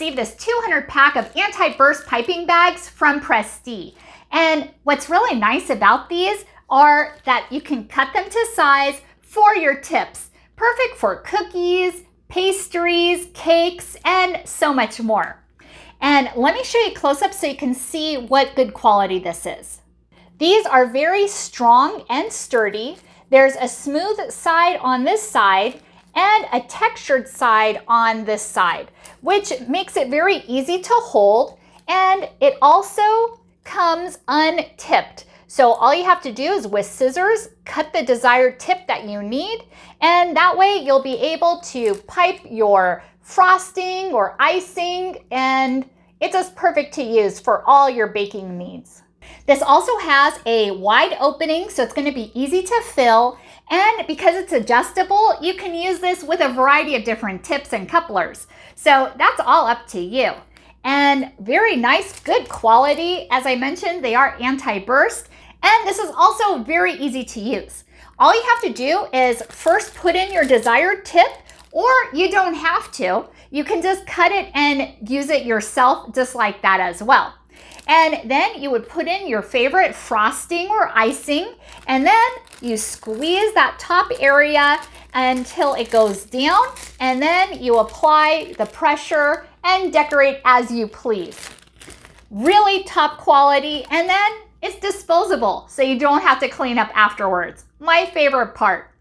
received this 200 pack of anti-burst piping bags from Prestige. And what's really nice about these are that you can cut them to size for your tips. Perfect for cookies, pastries, cakes, and so much more. And let me show you close up so you can see what good quality this is. These are very strong and sturdy. There's a smooth side on this side and a textured side on this side, which makes it very easy to hold. And it also comes untipped. So all you have to do is with scissors, cut the desired tip that you need. And that way you'll be able to pipe your frosting or icing, and it's just perfect to use for all your baking needs. This also has a wide opening, so it's going to be easy to fill. And because it's adjustable, you can use this with a variety of different tips and couplers. So that's all up to you. And very nice, good quality. As I mentioned, they are anti-burst. And this is also very easy to use. All you have to do is first put in your desired tip, or you don't have to. You can just cut it and use it yourself just like that as well. And then you would put in your favorite frosting or icing, and then you squeeze that top area until it goes down, and then you apply the pressure and decorate as you please. Really top quality, and then it's disposable, so you don't have to clean up afterwards. My favorite part.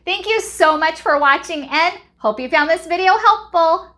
Thank you so much for watching, and hope you found this video helpful.